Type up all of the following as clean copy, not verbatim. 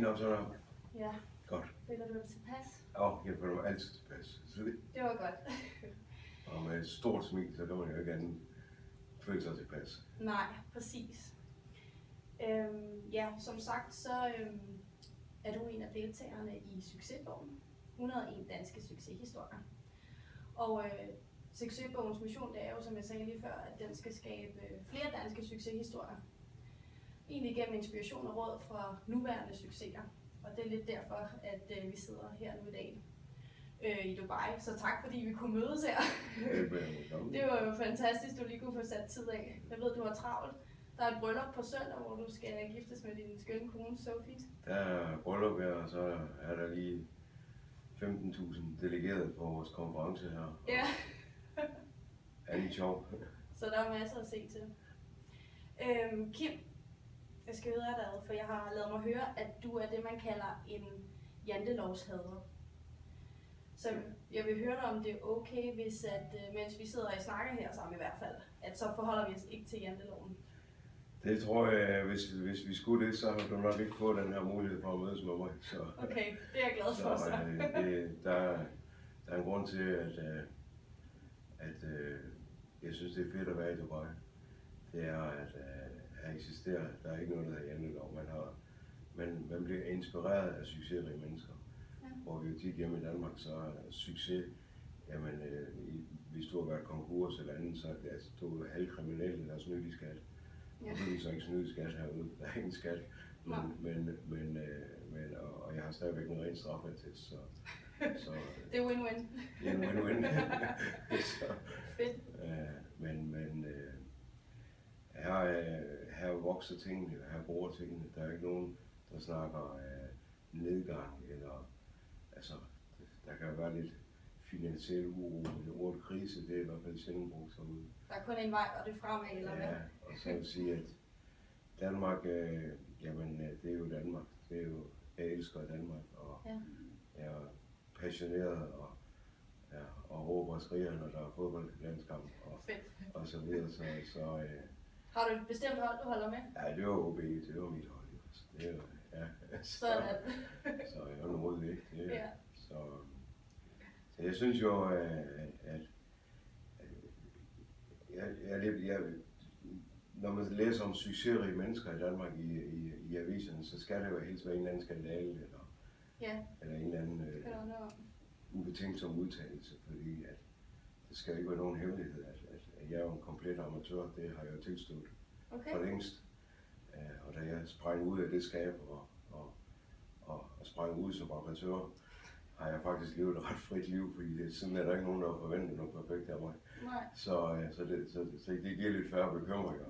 nok sådan noget? Ja. Godt. Føler du dig tilpas? Jeg føler mig altid tilpas. Det var godt. Og med et stort smil, så kan man jo ikke andet føle sig tilpas. Nej, præcis. Ja, som sagt, så er du en af deltagerne i Succesbogen. 101 danske succeshistorier. Og Succesbogens mission, det er jo, som jeg sagde lige før, at den skal skabe flere danske succeshistorier. Egentlig gennem inspiration og råd fra nuværende succeser. Og det er lidt derfor, at vi sidder her nu i dag i Dubai. Så tak fordi vi kunne mødes her. Det var jo fantastisk, du lige kunne få sat tid af. Jeg ved, du har travlt. Der er et bryllup på søndag, hvor du skal giftes med din skønne kone, Sophie. Der er bryllup her, og så er der lige 15.000 delegerede på vores konference her. Ja. Alt sjov. Så der er masser at se til. Kim, jeg skal videre derad, for jeg har lavet mig høre, at du er det, man kalder en jantelovshader. Så jeg vil høre dig, om det er okay, hvis at, mens vi sidder og snakker her sammen i hvert fald, at så forholder vi os ikke til janteloven. Det tror jeg, hvis vi skulle det, så har du nok ikke fået den her mulighed for at mødes med mig. Så, okay, det er jeg glad for. Så. Der er en grund til, at jeg synes, det er fedt at være i Dubai. Det er, at her eksisterer, der er ikke noget, der hedder jantelov. Man bliver inspireret af succesrige mennesker. Ja. Hvor vi jo tit hjemme i Danmark, så er succes, jamen hvis du har været konkurs eller andet, så er det altså, du er halvkriminel, der er snydt i skat. Ja. Og det er så ikke snydt i skat herude, der er ingen skat. Og jeg har stadigvæk en ren straffetest, så det er win-win. Det er en win-win. Fedt. Her vokser tingene, her bruger tingene. Der er ikke nogen, der snakker nedgang, eller altså, der kan være lidt finansiel uro. Det ordet krise, det er i hvert fald sjældent brugt herude. Der er kun en vej, og det er fremad, eller hvad? Ja, og så vil sige, at Danmark, jamen det er jo Danmark. Det er jo, jeg elsker Danmark, og jeg er passioneret, og råber og skriger, når der er fodboldlandskamp, og så videre. Har du et bestemt hold, du holder med? Ja, det var OB, det var mit hold. Det var, så jeg er noget væk. Så jeg synes jo, at når man læser om succesrige mennesker i Danmark i aviserne, så skal det jo helst være en eller anden skandale, eller en eller anden ubetænksom udtalelse, fordi at det skal ikke være nogen hemmelighed, at jeg er en komplet amatør, det har jeg jo tilstået for længst. Og da jeg sprang ud af det skab og sprang ud som amatør, har jeg faktisk levet et ret frit liv, fordi siden er der ikke nogen, der har forventet noget perfekt af mig. Så det giver lidt færre bekymringer.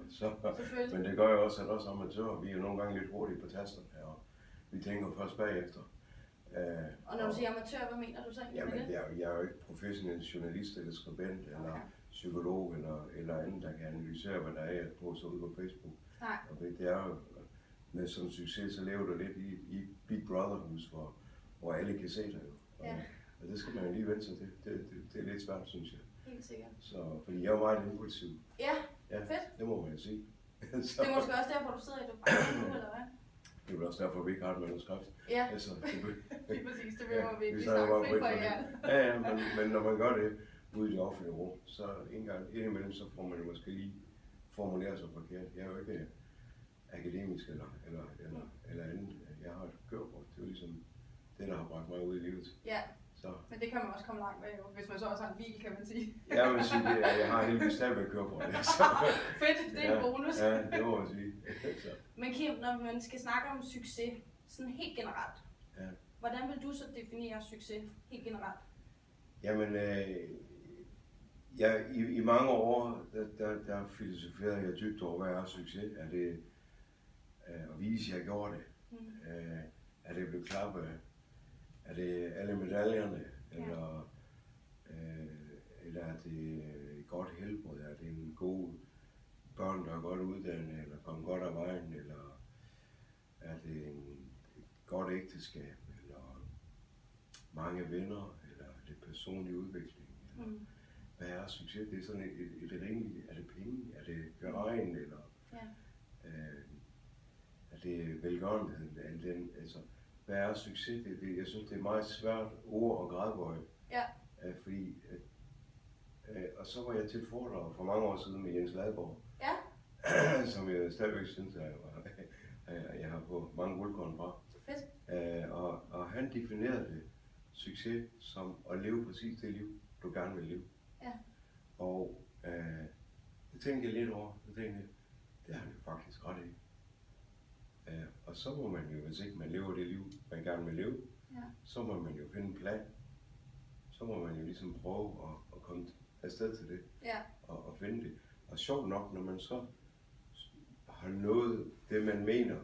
Men det gør jo også, at også amatører, vi er nogle gange lidt hurtige på tasterne her, og vi tænker først bagefter. Og når du siger amatør, hvad mener du så egentlig med det? Jeg er jo ikke professionel journalist eller skribent eller psykolog eller andet, der kan analysere, hvad der er på så ude på Facebook. Nej. Og det er jo, med som succes, så lever du lidt i Big Brother-hus, hvor alle kan se dig jo. Og det skal man jo lige vente sig til. Det er lidt svært, synes jeg. Helt sikkert. Så, fordi jeg er jo meget impulsiv. Ja, fedt. Det må man jo sige. Det er måske også derfor, du sidder i Dubai nu, eller hvad? Det er vel også derfor, vi ikke har et manuskript. Ja, altså, lige præcis. Det behøver vi ikke snakke frit for jer. Ja, men når man gør det ude i det offentlige rum, så indimellem så får man jo måske lige formuleret sig forkert. Jeg er jo ikke akademisk eller andet. Jeg har et kørekort. Det er jo ligesom det, der har bragt mig ud i livet. Ja, men det kan man også komme langt med, hvis man så også har en bil, kan man sige. Ja, jeg vil sige, jeg har heldigvis stadigvæk kørekort. Fedt, det er en bonus. Ja, det må man sige. Men Kim, når man skal snakke om succes, sådan helt generelt, hvordan vil du så definere succes helt generelt? Jamen, i mange år, der filosoferede jeg dybt over, hvad er succes? Er det at vise, at jeg gjorde det? Er det blevet klappet af? Er det alle medaljerne? Eller er det godt helbred? Er det en god børn, der er godt uddannet, eller kommer godt af vejen? Eller er det et godt ægteskab? Eller mange venner? Eller er det personlig udvikling? Eller hvad er succes? Det er sådan et rimeligt. Er det penge? Er det Ferrari'en? Eller er det velgørenheden? Altså, hvad er succes? Jeg synes, det er meget svært ord at gradbøje. Ja. Fordi, og så var jeg til foredrag for mange år siden med Jens Ladborg. Ja. Som jeg stadigvæk synes, jeg har fået mange guldkorn fra. Fedt. Og han definerede det, succes som at leve præcis det liv, du gerne vil leve. Ja. Og det tænkte jeg lidt over. Det tænkte jeg, det har han jo faktisk ret i. Og så må man jo, hvis ikke man lever det liv, man gerne vil leve, så må man jo finde en plan. Så må man jo ligesom prøve at komme afsted til det. Ja. Og finde det. Og sjovt nok, når man så har nået det, man mener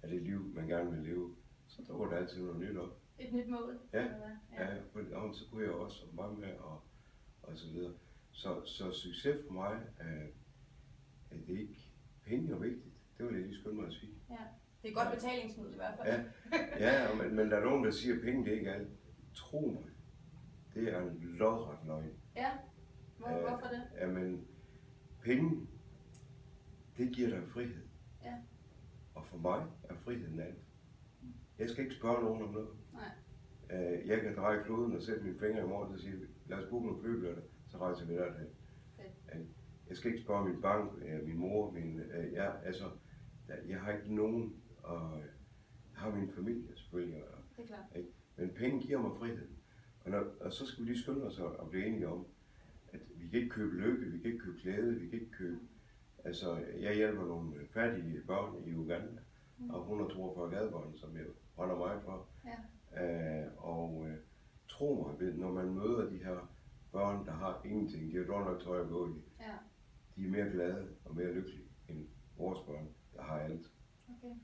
er det liv, man gerne vil leve, så dukker der altid noget nyt op. Et nyt mål? Ja, og så kunne jeg også være med og så videre. Så succes for mig er det ikke. Penge er vigtigt. Det vil jeg lige skynde mig at sige. Ja. Det er et godt betalingsmiddel i hvert fald. Ja, men der er nogen, der siger, at penge det er ikke alt. Tro mig, det er en lodret løgn. Ja, hvorfor det? Jamen, penge, det giver dig frihed. Ja. Og for mig er friheden alt. Jeg skal ikke spørge nogen om noget. Nej. Jeg kan dreje kloden og sætte mine fingre i morgen og sige, lad os booke nogle flybilletter, så rejser vi derhen. Jeg skal ikke spørge min bank, min mor, jeg har ikke nogen, og jeg har min familie selvfølgelig. Det er klart. Men penge giver mig frihed. Og så skal vi lige skynde os at blive enige om, at vi kan ikke købe lykke, vi kan ikke købe glæde, vi kan ikke købe. Altså, jeg hjælper nogle fattige børn i Uganda, og 142 gadebørn, som jeg brænder meget for. Ja. Tro mig, når man møder de her børn, der har ingenting, de har dårligt nok tøj at gå i, de er mere glade og mere lykkelige end vores børn, der har alt. Okay.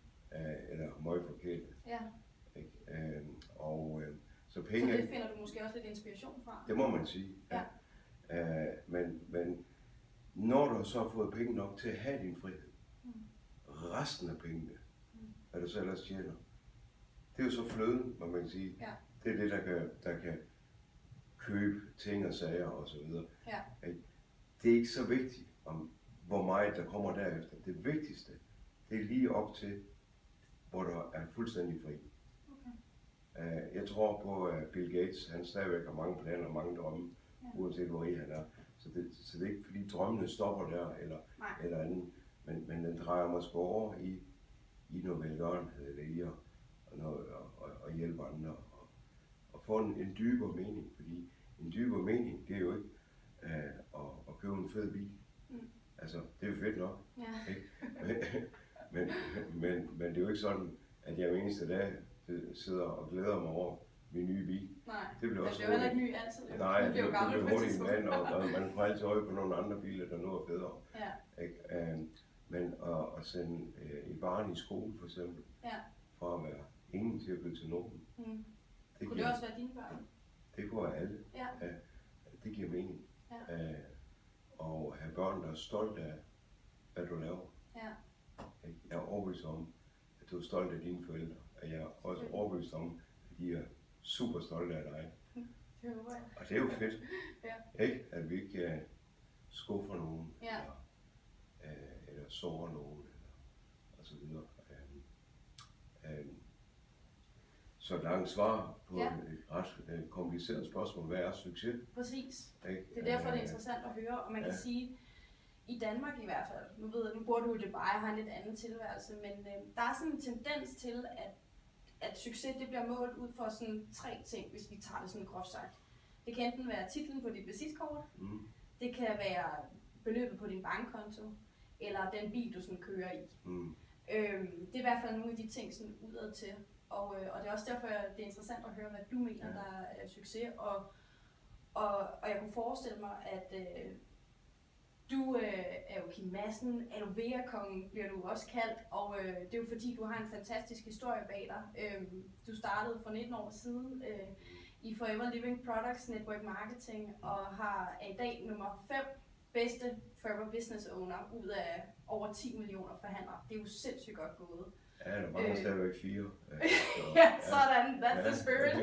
Eller meget forkert. Ja. Så penge... Så det finder du måske også lidt inspiration fra? Det må man sige. Ja. Men når du så har fået penge nok til at have din frihed, resten af pengene, hvad du så ellers tjener, det er jo så fløden, må man sige. Ja. Det er det, der kan købe ting og sager og så videre. Ja. Det er ikke så vigtigt, hvor meget der kommer derefter. Det vigtigste, det er lige op til, hvor du er fuldstændig fri. Okay. Jeg tror på, at Bill Gates, han stadigvæk har mange planer og mange drømme, uanset hvor rig han er. Så det er ikke fordi drømmene stopper der eller andet, men den drejer måske over i noget velgørenhed eller i at hjælpe andre og få en dybere mening, fordi en dybere mening, det er jo ikke at købe en fed bil. Altså, det er jo fedt nok. Ja. Ikke? men det er jo ikke sådan, at jeg hver eneste dag sidder og glæder mig over min nye bil. Nej, det bliver også heller ikke ny altid. Nej, det bliver hurtigt en mand, og man får altid øje på nogle andre biler, der nu er federe. Ja. Men at sende et barn i skole for eksempel, fra at være ingen til at blive til nogen. Kunne det også være dine børn? Det kunne være alle. Ja. Det giver mening. Ja. Og have børn, der er stolte af, hvad du laver. Ja. Jeg er overbevist om, at du er stolt af dine forældre. Og jeg er også overbevist om, at de er super stolte af dig. Det håber jeg. Og det er jo fedt. Ja. Ikke? At vi ikke skuffer nogen. Ja. Eller sårer nogen. Og så videre. Så langt svar på et ret kompliceret spørgsmål. Hvad er succes? Præcis. Det er derfor, det er interessant at høre. Og man kan sige, i Danmark i hvert fald, nu bor du i Dubai og har en lidt anden tilværelse, men der er sådan en tendens til, at succes det bliver målt ud for sådan 3 ting, hvis vi tager det sådan groft sagt. Det kan enten være titlen på dit visitkort, det kan være beløbet på din bankkonto, eller den bil, du sådan kører i. Det er i hvert fald nogle af de ting sådan udad til. Og det er også derfor, det er interessant at høre, hvad du mener, der er succes. Og jeg kunne forestille mig, at du er jo Kim Madsen, Aloe Vera-kongen bliver du også kaldt, og det er jo fordi, du har en fantastisk historie bag dig. Du startede for 19 år siden i Forever Living Products Network Marketing, og er i dag nummer 5 bedste Forever Business Owner ud af over 10 millioner forhandlere. Det er jo sindssygt godt gået. Ja, der mangler stadigvæk 4. Sådan, that's the spirit.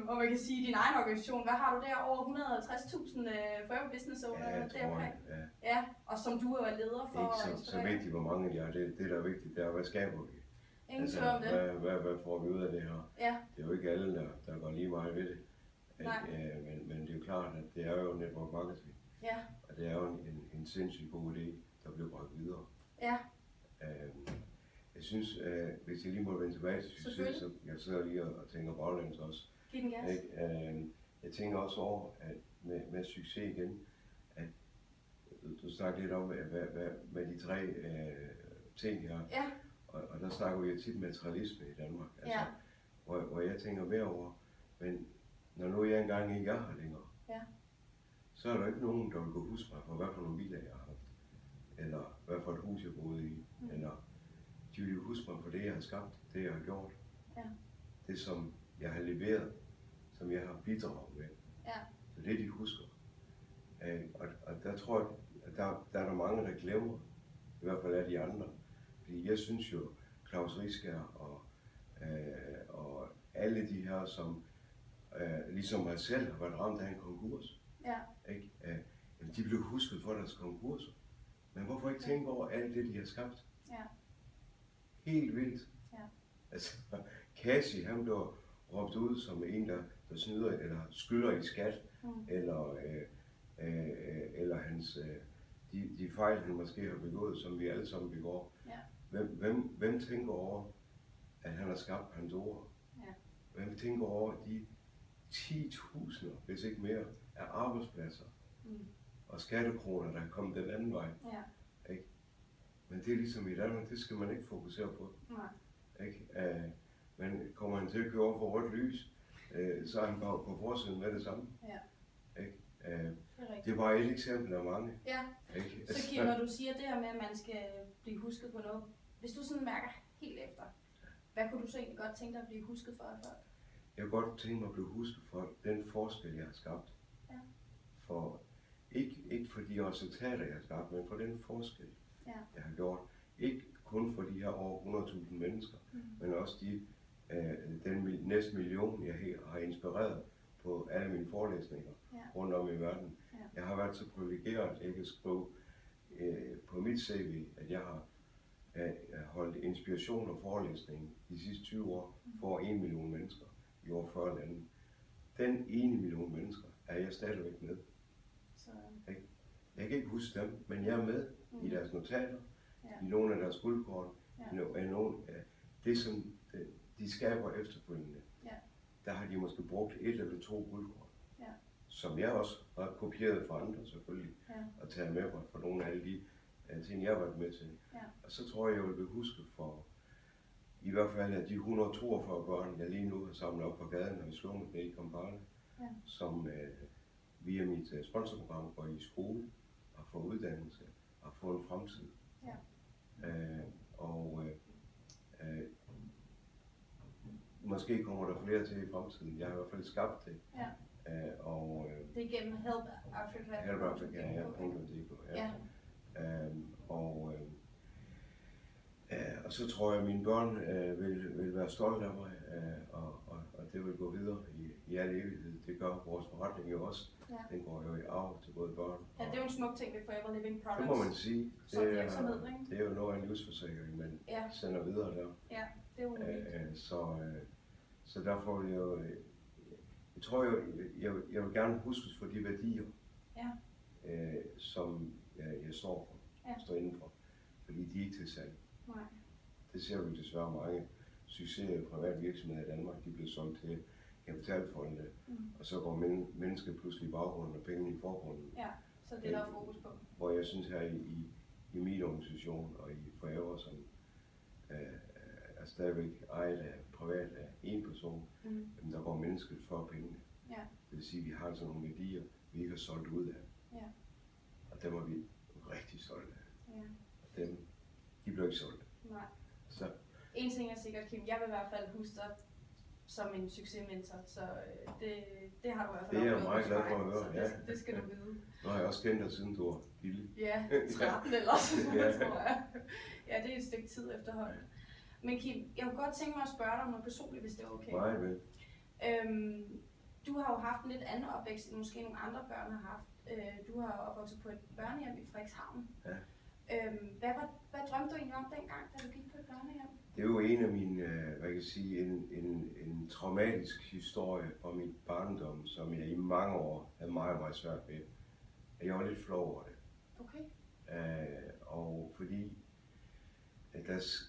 Og man kan sige, din egen organisation, hvad har du der? Over 150.000 Forever Business Owner? Ja, tror jeg. Ja, og som du er leder for. Ikke så vigtigt, hvor mange de har. Det der er vigtigt, det er, hvad skaber vi? Ingen tvivl om det. Hvad får vi ud af det her? Ja. Det er jo ikke alle, der går lige meget ved det. Nej. Men det er jo klart, at det er jo network marketing. Ja. Og det er jo en sindssygt god idé, der bliver bragt videre. Ja. Jeg synes, hvis jeg lige må vende tilbage til succes, så jeg sidder lige og tænker baglæns også. Giv den gas. Jeg tænker også over, at med succes igen, at du snakker lidt om, med de 3 ting her. Ja. Og der snakker vi jo tit materialisme i Danmark. Altså, ja. Hvor jeg tænker mere over, men når nu jeg engang ikke er her længere, ja. så er der ikke nogen, der vil kunne huske mig for, hvad for nogle biler jeg har haft. Eller hvad for et hus jeg boede i. Eller de vil jo huske mig for det, jeg har skabt, det jeg har gjort. Ja. Det, som jeg har leveret, som jeg har bidraget med. Ja. Det er det, de husker. Og der tror jeg, at der er mange, der glemmer, i hvert fald af de andre. Fordi jeg synes jo, Klaus Riskær og alle de her, som ligesom mig selv har været ramt af en konkurs, ja. Ikke? De blev husket for deres konkurser. Men hvorfor ikke tænke over alt det, de har skabt? Ja. Helt vildt. Ja. Altså, Kasi, han blev råbt ud som en, der snyder eller skylder i skat, eller hans, de fejl, han måske har begået, som vi alle sammen begår. Ja. Hvem tænker over, at han har skabt Pandora? Ja. Hvem tænker over de 10.000, hvis ikke mere, af arbejdspladser og skattekroner, der er kommet den anden vej? Ja. Ikke? Men det er ligesom i Danmark, det skal man ikke fokusere på. Nej. Ikke? Men kommer han til at køre over for rødt lys, så er han bare på forsiden med det samme. Ja. Ikke? Det var et eksempel af mange. Ja. Ikke? Så Kim, når du siger det her med, at man skal blive husket på noget, hvis du sådan mærker helt efter, hvad kunne du så egentlig godt tænke dig at blive husket for af folk? Jeg kunne godt tænke mig at blive husket for den forskel, jeg har skabt. Ja. For, ikke for de resultater, jeg har skabt, men for den forskel, jeg har gjort. Ikke kun for de her over 100.000 mennesker, men også den næste million, jeg har inspireret på alle mine forelæsninger rundt om i verden. Ja. Jeg har været så privilegeret, at jeg kan skrive på mit CV, at jeg har holdt inspiration og forelæsning de sidste 20 år for 1 million mennesker i over 40 lande. Den 1 million mennesker er jeg stadigvæk med. Så... Jeg kan ikke huske dem, men jeg er med i deres notater, i nogle af deres guldkort, i nogle af det, som de skaber efterfølgende. Ja. Der har de måske brugt 1 eller 2 guldkort, som jeg også har kopieret fra andre selvfølgelig, og taget med mig for nogle af alle de ting, jeg har været med til. Ja. Og så tror jeg vil blive husket for i hvert fald af de 142 børn, jeg lige nu har samlet op på gaden og i slummet nede i Kampala, som via mit sponsorprogram går i skole og får uddannelse og får en fremtid. Ja. Måske kommer der flere til i fremtiden. Jeg har i hvert fald skabt det. Ja. Det er gennem Help Africa. Help Africa, ja. Ja. Og så tror jeg, at mine børn vil være stolte af mig, og det vil gå videre i al evighed. Det gør vores forretning jo også. Ja. Den går jo i arv til både børn. Ja, det er jo en smuk ting ved Forever Living Products. Det må man sige. Det er jo noget af en livsforsikring, man sender videre der. Ja, det er jo unikt. Så derfor vil jeg tror jo, jeg vil gerne huskes for de værdier, som jeg står for, står indenfor. Fordi de er ikke til salg. Nej. Det ser vi desværre mange succeser i private virksomheder i Danmark, de bliver solgt til kapitalfonde, og så går mennesket pludselig i baggrunden og pengene i forgrunden. Ja, så det er der fokus på. Hvor jeg synes her i min organisation og i Forever, som er stadigvæk ejet af privat af en person, der går mennesket for pengene. Ja. Det vil sige, at vi har sådan nogle værdier, vi ikke har solgt ud af. Ja. Og dem er vi rigtig stolte af. Ja. Og dem, de bliver ikke solgt. Nej. Så. En ting er sikkert, Kim, jeg vil i hvert fald huske dig som en succesmentor, så det har du i hvert fald. Det er jeg meget glad for at høre, ja. Det skal du vide. Nu har jeg også kendt dig siden du var lille. Ja, 13 eller sådan, tror jeg. Ja, det er et stykke tid efterhånden. Men Kim, jeg kunne godt tænke mig at spørge dig om noget personligt, hvis det er okay. Meget vel. Du har jo haft en lidt anden opvækst, end måske nogle andre børn har haft. Du har opvokset på et børnehjem i Frederikshavn. Ja. Hvad drømte du egentlig om dengang, da du gik på et børnehjem? Det er jo en af mine, hvad kan jeg sige, en traumatisk historie fra mit barndom, som jeg i mange år havde meget svært ved. Jeg var lidt flov over det. Okay. Og fordi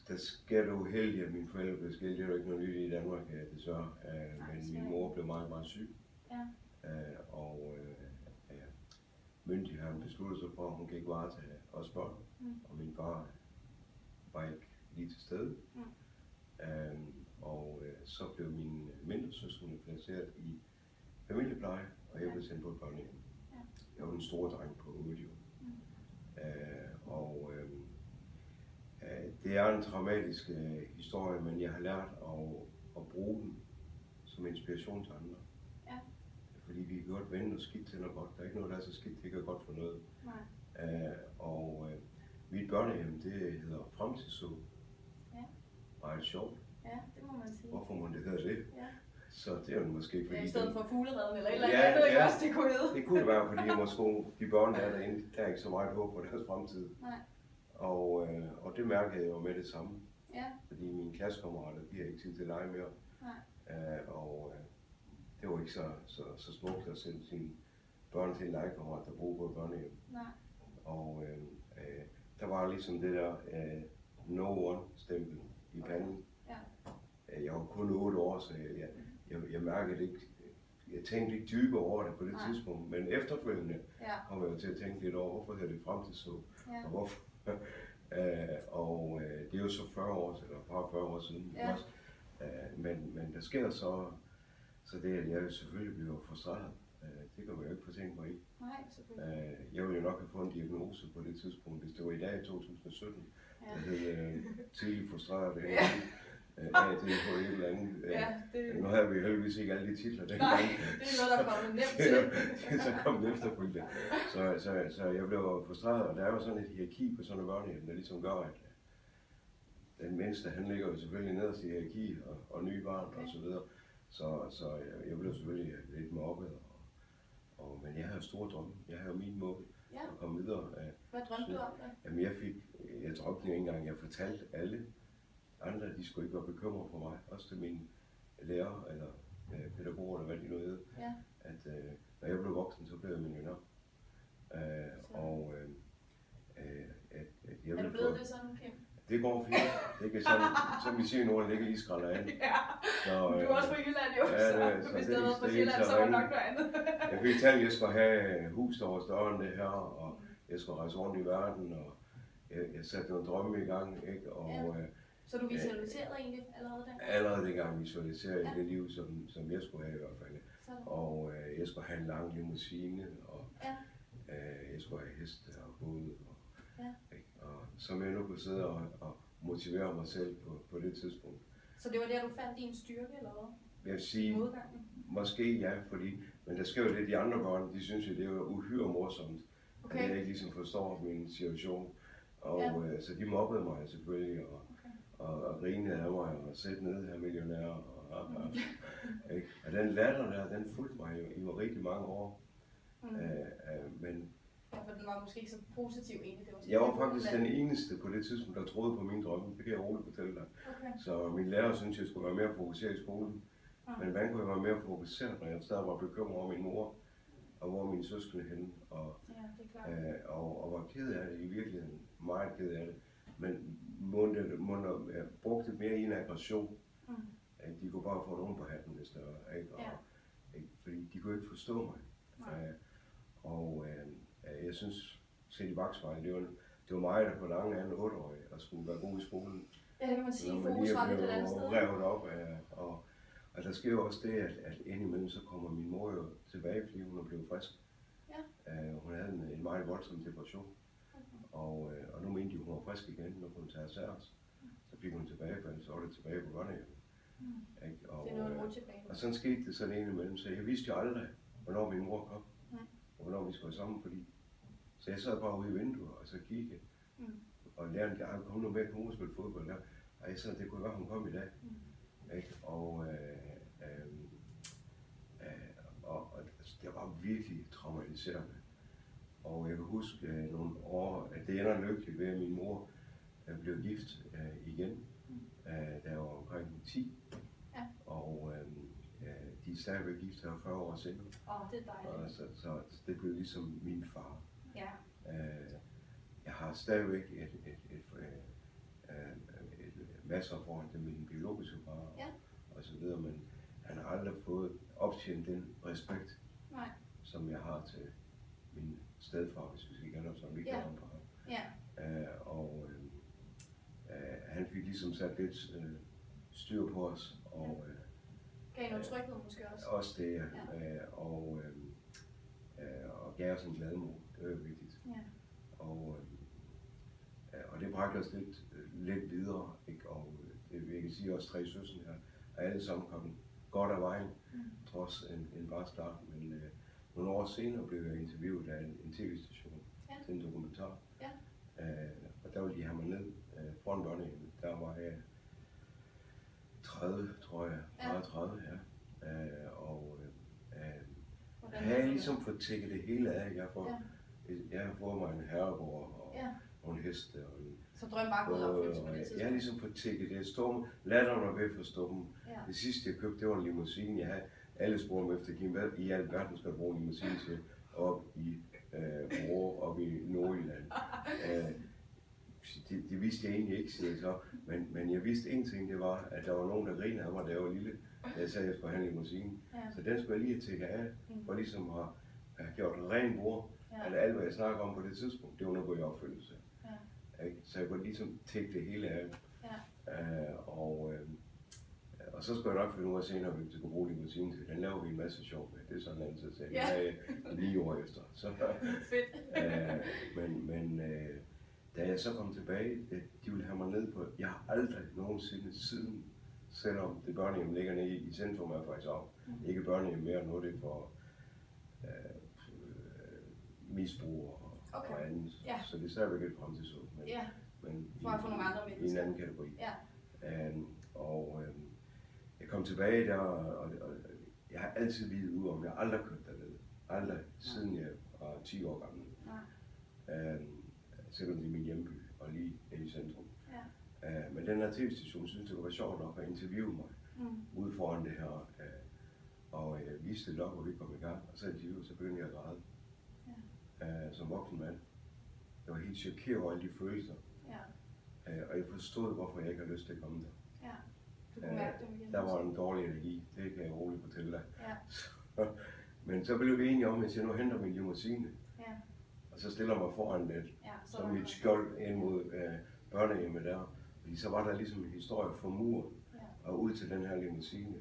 der sker det uheldigt, at mine forældre blev skilt. Det er jo ikke noget nyt i Danmark, desværre. Men min mor blev meget syg. Ja. Myndighederne besluttede sig for, at hun kan ikke varetage os børn. Og min far var ikke lige til stede. Så blev mine mindre søskende placeret i familiepleje, og jeg blev sendt på et børnehjem. Jeg var den store dreng på 8 år. Det er en traumatisk historie, men jeg har lært at bruge den som inspiration til andre. Ja. Fordi vi kan godt vende noget skidt til noget godt. Der er ikke noget, der er så skidt, det kan godt for noget. Nej. Mit børnehjem, det hedder Fremtidshåb. Ja. Meget sjovt. Ja, det må man sige. Hvorfor må det hedder det? Ja. Så det er jo måske fordi... Ja, i stedet for fugleredden eller et eller andet, ikke også det kunne hedde. Det kunne være, fordi måske de børn, der er derinde, der er ikke så meget håb på deres fremtid. Nej. Og det mærkede jeg jo med det samme. Ja. Fordi mine klassekammerater, de har ikke tid til at lege mere. Nej. Det var ikke så smukt at sende sine børn til en legekammerat, der boede på et børnehjem. Nej. Og der var ligesom det der no one-stempel i panden. Ja. Jeg var kun 8 år, så jeg mærkede ikke, jeg tænkte ikke dybe over det på det tidspunkt, men efterfølgende kom jeg jo til at tænke lidt over, hvorfor hedder det Fremtidshåb, og hvorfor. Det er jo så 40 år, eller bare 40 år siden. Ja. Men der sker så det, at jeg selvfølgelig bliver frustreret. Det kan man jo ikke fortænke mig i. Nej, selvfølgelig. Jeg ville jo nok have fået en diagnose på det tidspunkt, hvis det var i dag i 2017. Der hed tidlig frustreret. ADHD et eller andet. Nu havde vi heldigvis ikke alle de titler dengang. Nej, det er noget, der er kommet nemt til. Så kom det efterfølgende. Så jeg blev frustreret, og der er jo sådan et hierarki på sådan en børnehjem, der ligesom gør, at den mindste, han ligger jo selvfølgelig nederst i hierarki og nye barn og så videre. Så jeg blev selvfølgelig lidt mobbet. Men jeg havde store drømme. Jeg havde min mål at komme videre. Hvad drømte du om det? Jamen jeg drømte ikke engang, jeg fortalte alle andre, de skulle ikke være bekymret for mig. Også til mine lærere eller pædagoger, eller hvad de nu hed. Ja. At når jeg blev voksen, så blev jeg millionær. Er du blevet det sådan, Kim? Det går fint. Det kan som vi siger i Norden, ligger Israel an. Ja, du er også fra Jylland jo, så hvis det havde været fra Jylland, så var det nok noget andet. Jeg fik talt, at jeg skulle have hus, der var større end det her, og jeg skulle rejse rundt i verden, og jeg satte nogle drømme i gang, ikke? Så du visualiserede egentlig allerede dengang? Allerede dengang visualiserede jeg det liv, som jeg skulle have i hvert fald. Og jeg skulle have en lang limousine, og jeg skulle have heste og både. Og som jeg nu kunne sidde og motivere mig selv på det tidspunkt. Så det var der, du fandt din styrke, eller hvad? Jeg vil sige, måske ja, men der sker jo det, de andre børn, de synes jo, det er jo uhyre morsomt, at jeg ikke ligesom forstår min situation. Så de mobbede mig selvfølgelig, og grinede af mig, og sætte ned her millionær. Og den latter der, den fulgte mig i rigtig mange år. Men for den var måske ikke så positiv egentlig. Det var jeg var faktisk den eneste på det tidspunkt, der troede på mine drømme. Det kan jeg roligt fortælle dig. Så min lærer synes, jeg skulle være mere fokuseret i skolen. Men hvordan kunne jeg være mere fokuseret, når jeg stadig var bekymret over min mor, og hvor mine søskende henne. Og var ked af det i virkeligheden. Meget ked af det. Men jeg brugte mere i en aggression. De kunne bare få nogen på hatten, hvis der var. Fordi de kunne ikke forstå mig. Jeg synes, set i bakspejlet, det var mig, der på lange af en 8-årig og skulle være god i skolen. Ja, det kan man sige. Fokus var lidt et andet sted. Revet op, og der sker jo også det, at indimellem så kommer min mor jo tilbage, fordi hun er blevet frisk. Hun havde en meget voldsom depression. Og nu mente hun var frisk igen, når hun tager sig af os. Så fik hun tilbagefald, så var det tilbage på børnehjem. Og sådan skete det sådan indimellem, så jeg vidste jo aldrig, hvornår min mor kom. Og hvornår vi skulle sammen, så jeg sad bare ude i vinduet, og så kiggede. Og læreren, kom nu med, hun spille fodbold der. Og jeg sagde, det kunne være, hun kom i dag. Og det var virkelig traumatiserende. Og jeg kan huske nogle år, at det ender lykkeligt ved, at min mor blev gift igen, da jeg var omkring 10. Ja. Og de er stadigvæk gift her 40 år siden. Det er dejligt. Så det blev ligesom min far. Ja. Jeg har stadigvæk et masser af forhold til min biologiske far og så videre, men han har aldrig fået optjent den respekt, som jeg har til min stedfar, hvis vi skal kalde ham, som vi kalder ham for ham. Han fik ligesom sat lidt styr på os, og gav noget tryghed måske også. Også det, og gav os en glad mor, det var vigtigt. Ja. Og det bragte os lidt videre, ikke? Og jeg kan sige også 3 søstre her, er alle sammen kommet godt af vejen, trods en bare start, men nogle år senere blev jeg interviewet af en tv-station til en dokumentar, og der ville de have mig ned foran børnehjemmet. Der var jeg 30, tror jeg, 30, jeg havde ligesom fået tækket det hele af. Jeg har fået mig en herregård og nogle heste og så drømmen bare gået opfyldt på det tidspunkt. Jeg har ligesom fået tækket det. Latteren var ved for stoppen. Det sidste jeg købte, det var en limousine. Jeg havde alle spurgte mig efter, hvad i alverden skal du bruge en limousine til op i op i Nordjylland. Det vidste jeg egentlig ikke, siger jeg så. Men jeg vidste en ting, det var, at der var nogen, der grinede af mig, da jeg var lille. Da jeg sagde, at jeg skulle have en limousine. Så den skulle jeg lige have tækket af, for ligesom at have gjort en ren bord. Alt, hvad jeg snakker om på det tidspunkt, det var noget, hvor jeg opfyldelse. Så jeg kunne ligesom tække det hele af. Og så skulle jeg nok finde ud af senere, hvis jeg kunne bruge limousinen til. Den laver vi en masse sjov med. Det er sådan en anden sag. Det er 9 år efter. Så, men da jeg så kom tilbage, de ville have mig ned på. Jeg har aldrig nogensinde siden, selvom det børnehjem ligger nede i centrum af Frederikshavn. Ikke børnehjem mere, nu er det for misbrug og andet. Så det er stadigvæk et fremtidshåb. Men for at få nogle andre mennesker. I en anden kategori. Jeg kom tilbage der, og jeg har altid videt ud om, jeg aldrig kørt dernede. Aldrig, siden jeg var 10 år gammel. Selvom det er min hjemby, og lige inde i centrum. Men den her tv-station synes det var sjovt nok at interviewe mig ude foran det her. Og jeg viste det op, hvor vi kom i gang, og så interviewede, så begyndte jeg at græde. Som voksen mand. Jeg var helt chokeret over alle de følelser. Og jeg forstod, hvorfor jeg ikke har lyst til at komme der. Du kunne mærke dem igen. Der var en dårlig energi, det kan jeg roligt fortælle dig. Men så blev vi enige om, at jeg nu henter min limousine. Og så stiller mig foran lidt, som mit skjold ind mod børnehjemmet der. Fordi så var der ligesom en historie for muren og ud til den her limousine.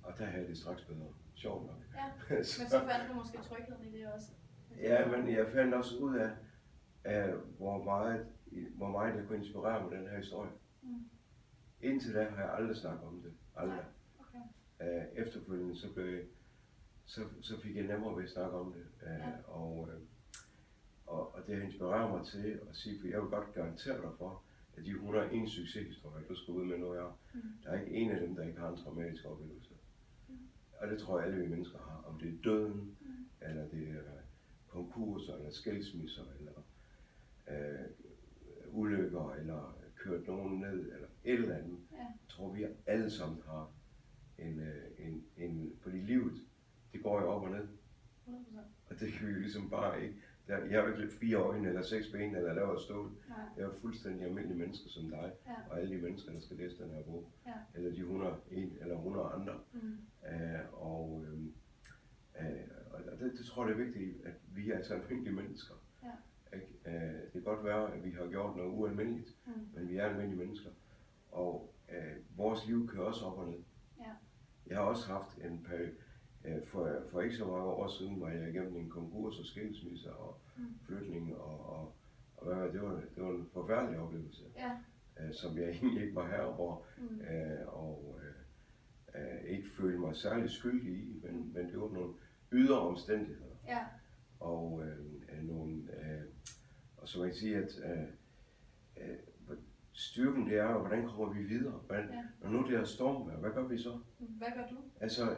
Og der havde jeg det straks bedre. Sjovt nok. Men så fandt du måske trygheden i det også? Men jeg fandt også ud af hvor meget jeg kunne inspirere med den her historie. Indtil da har jeg aldrig snakket om det. Aldrig. Efterfølgende så fik jeg nemmere ved at snakke om det. Og det har inspireret mig til at sige, for jeg vil godt garantere dig for, at de 101 succeshistorier, du skal ud med nu her, der er ikke en af dem, der ikke har en traumatisk oplevelse. Og det tror jeg alle vi mennesker har. Om det er døden, eller det er konkurser, eller skilsmisser, eller ulykker, eller kørt nogen ned, eller et eller andet. Tror vi alle sammen har fordi livet, det går jo op og ned. 100%. Og det kan vi jo ligesom bare ikke. Jeg har jo ikke 4 øjne, eller 6 ben, eller lavet stål. Jeg er jo fuldstændig almindelige mennesker som dig, og alle de mennesker, der skal læse den her bog. Eller de 101 eller 100 andre. Og det tror jeg det er vigtigt, at vi er altså almindelige mennesker. Det kan godt være, at vi har gjort noget ualmindeligt, men vi er almindelige mennesker. Og vores liv kører også op og ned. Jeg har også haft en periode, for ikke så mange år siden, var jeg igennem en konkurs og skilsmisse og flytning og det var en forfærdelig oplevelse, som jeg egentlig ikke var her over, og ikke følte mig særlig skyldig i, men det var nogle ydre omstændigheder. Og og så man kan sige, at styrken det er, hvordan kommer vi videre? Når nu det er stormvejr, hvad gør vi så? Hvad gør du? Altså,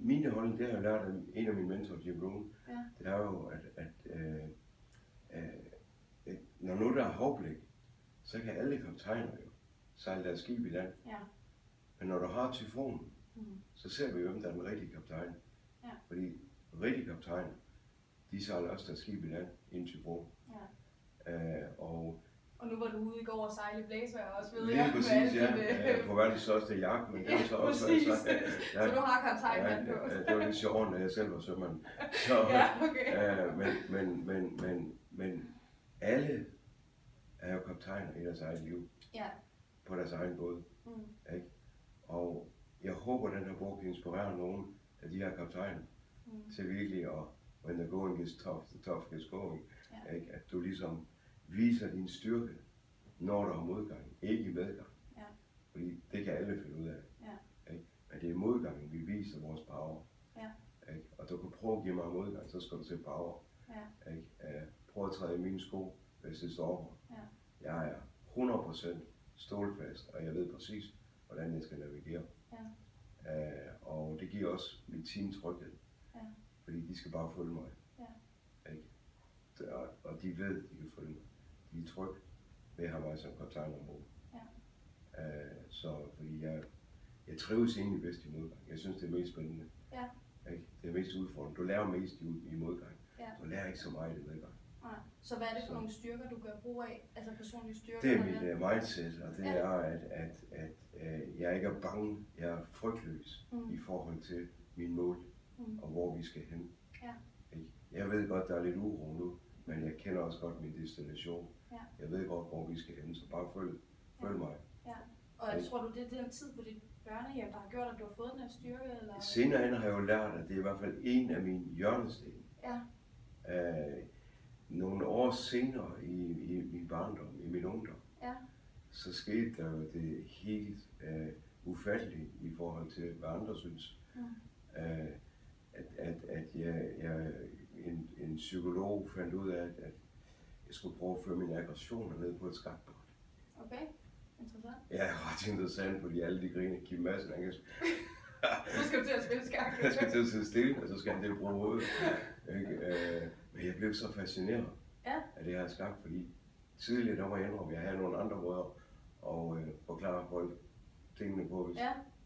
mine holdning, det har jeg lært af en af mine mentorer, Jim Rohn. Ja. Det er jo, når nu der er havblik, så kan alle kaptajner jo sejle deres skib i land. Ja. Men når du har tyfonen, så ser vi jo, hvem der er den rigtige kaptajn. Ja. Fordi rigtige kaptajner, de sejler også deres skib i land i en tyfon. Ja. Og nu var du ude i går og sejle i blæsvejr også, ved lige jeg. præcis, ja. På verdens største jagt, men det var så også... Så du har kaptajnen på. Det var lidt sjovt, når jeg selv var sømand. Så, ja, okay. Men alle er jo kaptajner i deres eget liv. Ja. På deres egen båd. Ikke? Og jeg håber, at den her bog kan inspirere nogen af de her kaptajner til virkelig at, when the going gets tough, the tough gets going. Ja. Ikke? At du ligesom viser din styrke, når der er modgang, ikke i medgang. Ja. Fordi det kan alle finde ud af. Ja. Ikke? Men det er modgangen, vi viser vores power. Ja. Ikke? Og du kan prøve at give mig modgang, så skal du se power. Ja. Ikke? Prøv at træde i mine sko, hvis det står. Ja. Jeg er 100% stålfast, og jeg ved præcis, hvordan jeg skal navigere. Ja. Og det giver også mit team tryghed. Ja. Fordi de skal bare følge mig. Ja. Ikke? Og de ved, de kan følge mig. De er trygge ved at have mig som kaptajn ombord. Ja. Så fordi jeg trives egentlig bedst i modgang. Jeg synes, det er mest spændende. Ja. Ikke? Det er mest udfordrende. Du lærer mest i modgang. Ja. Du lærer ikke så meget i medgang. Nej. Så hvad er det for nogle styrker, du gør brug af? Altså personlige styrker? Det er mit mindset, og det er, at jeg ikke er bange. Jeg er frygtløs i forhold til min mål og hvor vi skal hen. Ja. Ikke? Jeg ved godt, der er lidt uro nu, men jeg kender også godt min destination. Ja. Jeg ved godt, hvor vi skal hen, så bare følg mig. Ja. Og jeg tror du, det er den tid på dit børnehjem, der har gjort, at du har fået den her styrke? Eller? Senere hen har jeg jo lært, at det er i hvert fald en af mine hjørnesten. Ja. Nogle år senere i min barndom, i min ungdom, så skete der jo det helt ufattelige i forhold til, hvad andre synes. En psykolog fandt ud af, at jeg skulle prøve at føre mine aggressioner ned på et skakbræt. Okay, interessant. Ja, ret interessant, fordi alle de griner. Kim Madsen, han kan... Så skal du til at spille skak. Jeg skal til at sidde stille, og så skal han til at bruge hovedet. Men jeg blev så fascineret af det her skak, fordi tidligere der var jeg indrømme, at jeg havde nogle andre måder at forklare folk tingene på, hvis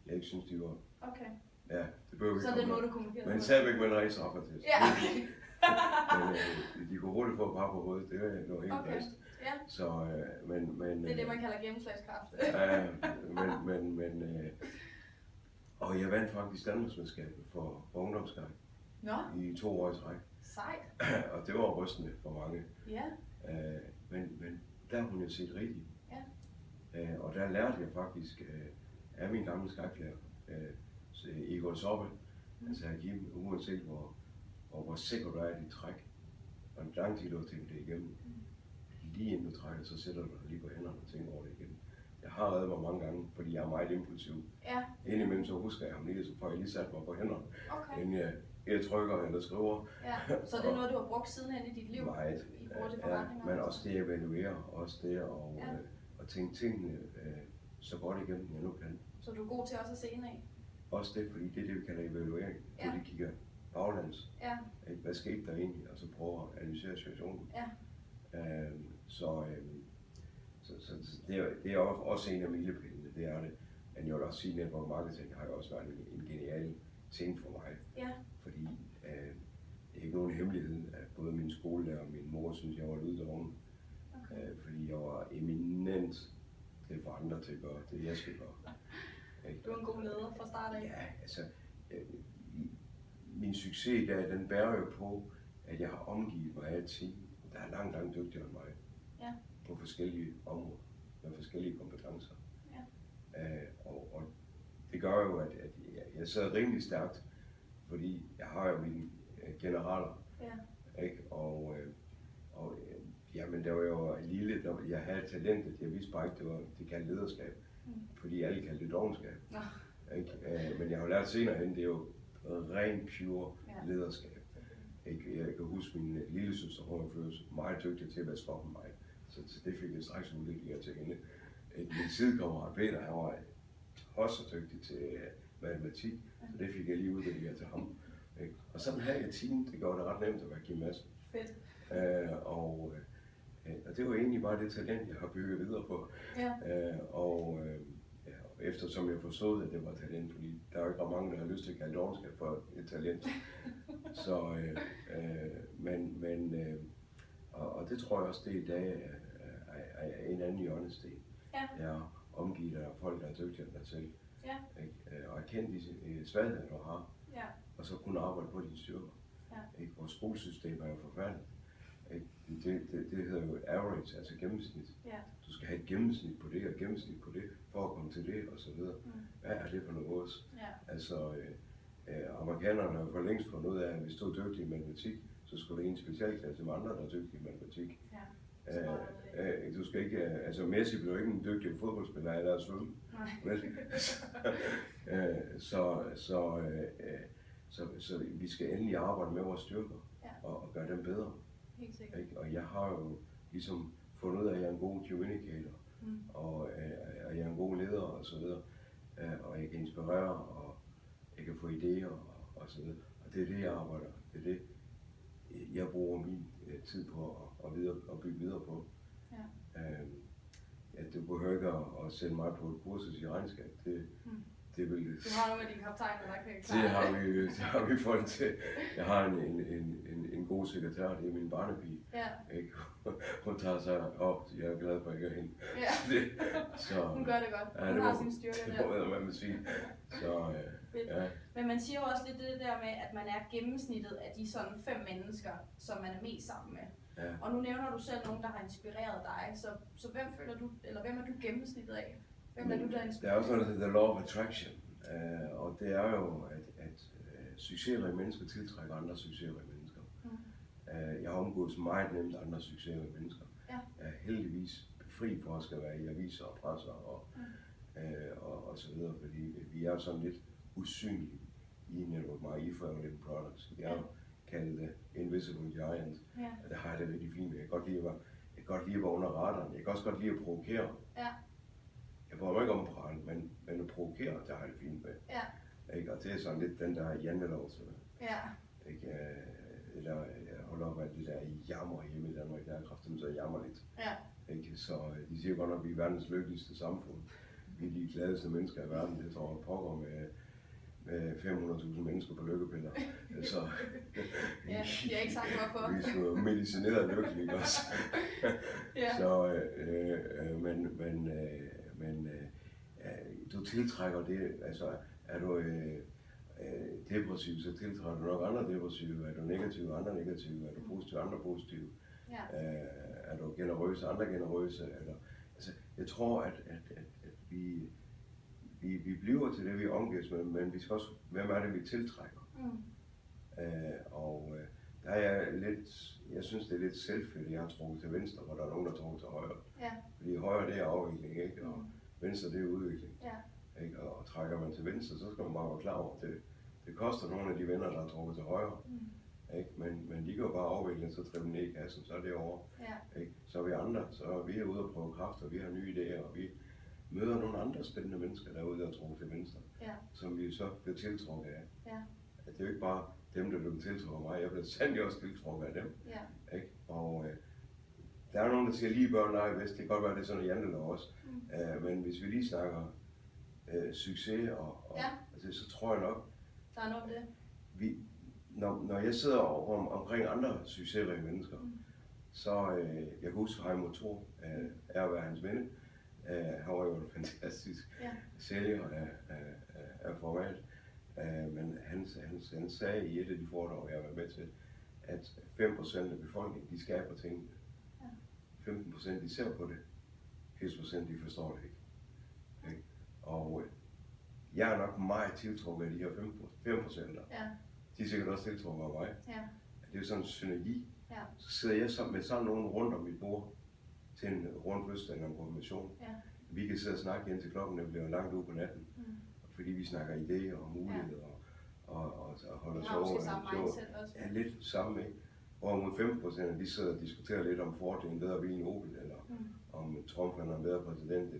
jeg ikke synes, de var... Okay. Ja, det behøver vi ikke. Så det må du kommunikere. Men stadigvæk med en ren straffertest. Ja, okay. Men de kunne hurtigt få bare på hovedet, det var noget helt fast. Ja. Så, men, det er det, man kalder gennemslagskraft. Og jeg vandt faktisk Danmarksmesterskabet for ungdomsskak i 2 år i træk. Sejt. Og det var rystende for mange. Ja. Men der har hun jo set rigtigt. Ja. Og der lærte jeg faktisk af min gamle skaklærer, Igor Soppe, altså Hakim, uanset hvor sikker du er i dit træk, og en lang tid du har tænkt det igennem, lige inden du trækker, så sætter du dig lige på hænderne og tænker over det igen. Jeg har reddet mig mange gange, fordi jeg er meget impulsiv. Ja. Indimellem så husker jeg ham lige, så får jeg lige sat mig på hænderne, inden jeg trykker eller skriver. Ja. Så det er noget, du har brugt sidenhen i dit liv? Meget. I forhold til forretninger? Men også det at evaluere, også det at tænke tingene så godt igennem, jeg nu kan. Så du er god til også at se indad? Også det, fordi det er det, vi kalder evaluering. Ja. Hvor de kigger baglands. Ja. Hvad skete der egentlig? Og så prøver at analysere situationen. Ja. Så det er også en af milepælene, det er det. Men jeg vil også sige, at network marketing har jo også været en genial ting for mig. Ja. Fordi det er ikke nogen hemmelighed, at både min skolelærer og min mor synes, jeg var lyddoven. Okay. Fordi jeg var eminent til at få andre til at gøre det, jeg skal gøre. Du er en god leder fra start af. Ja, altså min succes der, den bærer jo på, at jeg har omgivet mig af et team, der er langt dygtigere end mig. Ja. På forskellige områder, med forskellige kompetencer. Ja. Og det gør jo, at jeg sidder rimelig stærkt, fordi jeg har jo mine generaler. Ja. Ikke? Jamen, der var jo lille, jeg havde talentet, jeg vidste bare ikke, det kaldte lederskab, fordi alle kaldte det dovenskab. Ikke? Men jeg har lært senere hen, det er jo rent pure lederskab. Ikke? Jeg kan huske min lille søster, hun var meget dygtig til at vaske op med mig, så det fik jeg straks udviklet til hende. Min sidekammerat Peter, han var også dygtig til matematik, så det fik jeg lige udleveret til ham. Ikke? Og sådan havde jeg team, det gjorde det ret nemt at være Kim Madsen. Fedt. Og det var egentlig bare det talent, jeg har bygget videre på. Ja. Eftersom jeg forstod, at det var talent, fordi der er jo ikke ret mange, der har lyst til at kalde dovenskab for et talent. Så, og det tror jeg også, det i dag er en anden hjørnesten. Ja. Jeg er omgivet af folk, der er dygtigere end dig selv. Ja. Ikke? Og erkende de svagheder, du har. Ja. Og så kunne arbejde på dine styrker. Ja. Ikke? Vores skolesystem er jo forfærdeligt. Det hedder jo average, altså gennemsnit. Ja. Du skal have et gennemsnit på det og gennemsnit på det, for at komme til det og så videre. Hvad er det for noget også? Ja. Altså, amerikanerne har jo for længst fundet ud af, at hvis du er dygtig i matematik, så skal du i en specialklasse med andre, der er dygtige i matematik. Ja. Du skal ikke, altså Messi bliver ikke en dygtig fodboldspiller af at svømme. Så vi skal endelig arbejde med vores styrker og gøre dem bedre. Helt sikkert. Ikke? Og jeg har jo ligesom fundet ud af, at jeg er en god communicator, og jeg er en god leder og så videre, og jeg kan inspirere, og jeg kan få idéer og så videre. Og det er det, jeg arbejder. Det er det, jeg bruger min tid på at bygge videre på. Ja. Du behøver ikke at sende mig på et kursus i regnskab. Det vil du har nogle af dine kaptajner, der kan klare det har vi folk til. Jeg har en god sekretær, det er min barnepige. Ja. Ikke? Hun tager sig op, jeg er glad for ikke at hende. Ja. Så, hun gør det godt. Hun har sin styrke der. Det må man sige. Så, ja. Men man siger jo også lidt det der med, at man er gennemsnittet af de sådan 5 mennesker, som man er mest sammen med. Ja. Og nu nævner du selv nogen, der har inspireret dig, så hvem føler du, eller hvem er du gennemsnittet af? Hvem er du, der inspirerer? Der er også noget, der hedder Law of Attraction, og det er jo, at succesrige mennesker tiltrækker andre succesrige mennesker. Jeg har omgået meget nemt andre succesrige mennesker. Ja. Jeg er heldigvis fri for at skal være i aviser og presser og så videre, fordi vi er sådan lidt usynlige i Network Marketing Products. Vi er jo kaldet Invisible Giant. Ja. Det har jeg det rigtig fint med. Jeg kan godt lide at være under radaren. Jeg kan også godt lide at provokere. Ja. Jeg prøver ikke om at prale, men at provokere, det har jeg det fint med. Ja. Ikke? Og det er sådan lidt den der jantelovelse. Ja. Ikke? Eller jeg holder op med det der jammer hjemme i Danmark. Jeg er kraftigt så jammer lidt. Ja. Ikke? Så de siger godt nok, at vi er verdens lykkeligste samfund. Vi er de gladeste mennesker i verden. Det tror jeg pågår med 500.000 mennesker på lykkepiller. Så, ja, jeg har ikke sagt hvorfor. Vi skulle medicinere lykkeligt også. Ja. Så, men du tiltrækker det, altså er du depressiv, så tiltrækker du nok andre depressive. Er du negativ, andre negative. Er du positiv, andre positive. Ja. Er du generøse, andre generøse. Eller, altså, jeg tror, at vi bliver til det, vi omgives med, men vi skal også, hvem er det, vi tiltrækker? Der er jeg synes, det er lidt selvfældigt, jeg har trukket til venstre, hvor der er nogen, der trukket til højre. Ja. Fordi højre, det er afvikling, ikke? Og venstre, det er udvikling. Ja. Ikke? Og trækker man til venstre, så skal man bare være klar over, at det koster nogle af de venner, der er trukket til højre. Ikke? Men de kan jo bare afvikle, så trækker ned i kassen, så er det over. Ja. Ikke? Så er vi andre, så er vi ude at prøve kræfter, vi har nye idéer, og vi møder nogle andre spændende mennesker derude, der tror til venstre, som vi så bliver tiltrukket af. Ja. Det er jo ikke bare dem, der bliver tiltrukket af mig, jeg bliver sandelig også tiltrukket af dem. Ja. Ikke? Og der er nogen, der siger lige børn, nej, hvis det kan godt være, det er sådan en jantelov også. Men hvis vi lige snakker succes, altså, så tror jeg nok, der er noget om det. Når jeg sidder omkring andre succesrige mennesker, så jeg kan huske Heimo Thor, er at være hans ven. Han var jo en fantastisk sælger af format, men han sagde i et af de foredrag, jeg var med til, at 5% af befolkningen, de skaber tingene. 15% de ser på det, 80% de forstår det ikke. Og jeg er nok meget tiltrukket af de her 5%. Ja. De er sikkert også tiltrukket af mig. Ja. Det er jo sådan en synergi. Ja. Så sidder jeg sammen med sådan nogen rundt om mit bord til en rund fødselsdag eller en konfirmation. Ja. Vi kan sidde og snakke ind til klokken, der bliver langt ude på natten. Fordi vi snakker idéer og muligheder og holder sig over. Ja, lidt samme, ikke? Hvorimod 15% de sidder og diskuterer lidt om Ford en bedre bil end Opel, eller om Trump er en bedre præsident,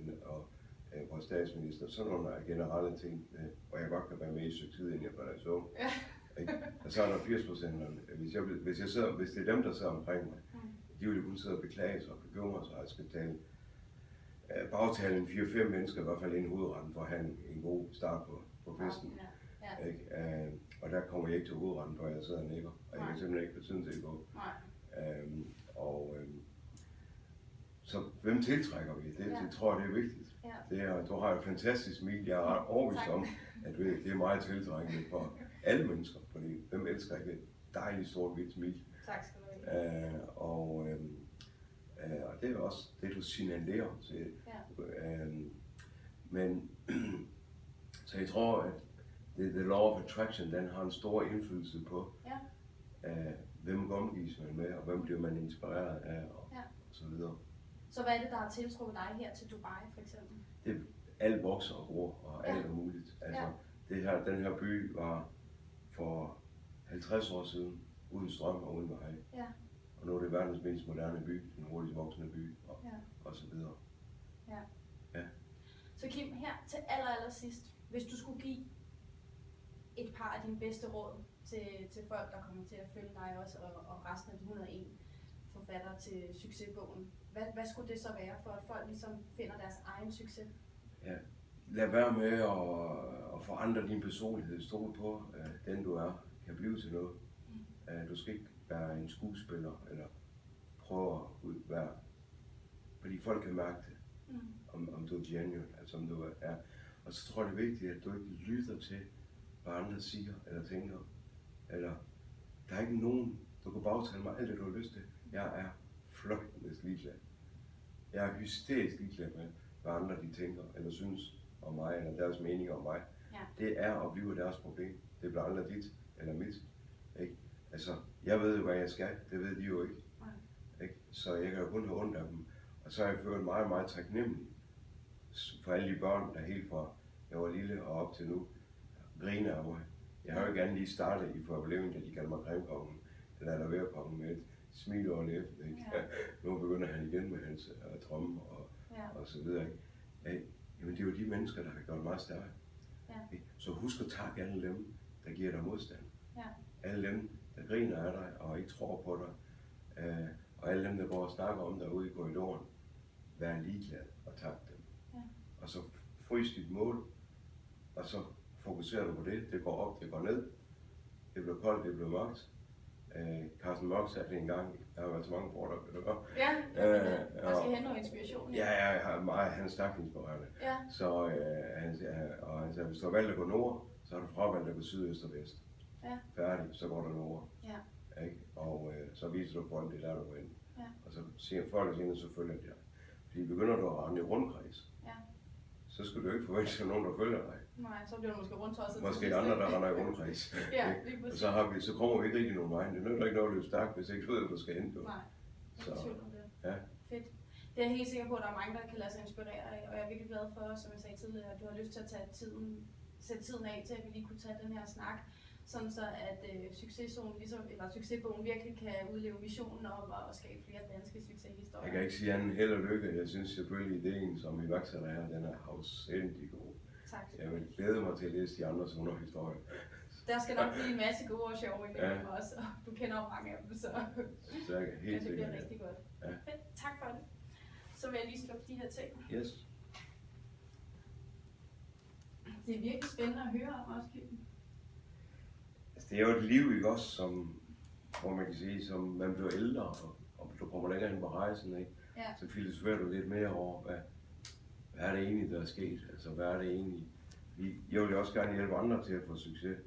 vores statsminister, sådan nogle generelle ting, hvor jeg godt kan være med i succes, inden jeg falder i søvn. Og så er der 80%, hvis det er dem, der sidder omkring mig, de vil jo kun sidde og beklage sig og bekymre sig, og jeg skal bagtale en 4-5 mennesker, i hvert fald en hovedretten, for at have en god start på festen. Og der kommer jeg ikke til hovedretten, før jeg sidder og nikker, og jeg kan simpelthen ikke få tiden til at gå. Så hvem tiltrækker vi? Det tror jeg, det er vigtigt. Du har et fantastisk smil. Jeg er ret overbevist om, at det er meget tiltrækkende for alle mennesker, fordi hvem elsker ikke et dejligt stort hvidt smil? Tak skal du have. Og det er også det, du signalerer til. Men så jeg tror, at the law of attraction, den har en stor indflydelse på, hvem omgives man med, og hvem bliver man inspireret af, og så videre. Så hvad er det, der har tiltrukket dig her til Dubai, for eksempel? Alt vokser og gror, og alt er muligt. Altså, den her by var for 50 år siden uden strøm og uden vej. Og nu er det verdens mest moderne by, den hurtigst voksende by, og så videre. Så Kim, her til allersidst, hvis du skulle give et par af dine bedste råd til folk, der kommer til at følge dig også, og resten af de 101 forfattere til succesbogen, hvad skulle det så være, for at folk ligesom finder deres egen succes? Lad være med at forandre din personlighed. Stol på, at den du er, kan blive til noget. Du skal ikke være en skuespiller, eller prøve at være, fordi folk kan mærke det, om du er genuine, altså om du er. Og så tror jeg, det er vigtigt, at du ikke lytter til, hvad andre siger, eller tænker, eller der er ikke nogen, du kan bagtale mig alt det, du har lyst til. Jeg er fløjtende ligeglad. Jeg er hysterisk ligeglad med, hvad andre de tænker, eller synes om mig, eller deres mening om mig. Det er og bliver deres problem. Det bliver aldrig dit eller mit. Ikke? Altså, jeg ved jo, hvad jeg skal. Det ved de jo ikke. Ikke? Så jeg kan jo kun have ondt af dem. Og så er jeg følt meget, meget taknemmelig for alle de børn, der helt fra jeg var lille og op til nu griner af mig. Jeg har jo ikke andet lige startet i forlevning, da de kalder mig Grimkongen, eller Laverkongen med et smil over læben. Nu begynder han igen med hans tromme og så videre. Ikke? Jamen det er jo de mennesker, der har gjort meget stærke. Så husk at takke alle dem, der giver dig modstand. Alle dem, der griner af dig og ikke tror på dig. Og alle dem, der går og snakker om dig ude i korridoren. Vær ligeglad og tak dem. Og så frys dit mål, og så fokuserer du på det. Det går op, det går ned. Det bliver koldt, det bliver mørkt. Carsten Mørk sagde det en gang. Der har været så mange foredrag. Man skal have noget inspiration. Jeg har meget, han er stærkt inspirerende. Så han sagde, hvis du har valgt at gå nord, så har du fravalgt at gå syd, øst og vest. Færdig, så går du nord. Ikke? Og så viser du folk det der, du vil. Og så siger folk og siger, så følger de dig. Fordi begynder du at rende i rundkreds, så skal du ikke forvente sig nogen, der følger dig. Nej, så bliver du måske rundtosset. Måske andre, der render i rundkreds. Og så kommer vi ikke rigtig nogen vej. Det nytter ikke noget at løbe stærkt, hvis ikke du ved, hvor du skal hen. Nej, ikke tvivl om det. Fedt. Det er jeg helt sikker på, at der er mange, der kan lade sig inspirere af, og jeg er virkelig glad for, som jeg sagde tidligere, at du har lyst til at sætte tiden af til, at vi lige kunne tage den her snak, sådan så at succesbogen virkelig kan udleve missionen om at skabe flere danske succeshistorier. Jeg kan ikke sige andet held og lykke. Jeg synes selvfølgelig, ideen som iværksætter her, den er afsindig god. Tak. Jeg vil glæde mig til at læse de andres underhistorier. Der skal nok blive en masse gode og sjove imellem også, og du kender jo mange af dem, så helt det bliver rigtig godt. Fedt, tak for det. Så vil jeg lige slukke de her ting. Yes. Det er virkelig spændende at høre om også, Kim. Altså, det er jo et liv, ikke også, som, hvor man kan sige, som man bliver ældre, og du kommer længere hen på rejsen, ikke? Så filosoferer du lidt mere over, hvad er det egentlig, der er sket? Altså, hvad er det egentlig? Jeg vil også gerne hjælpe andre til at få succes.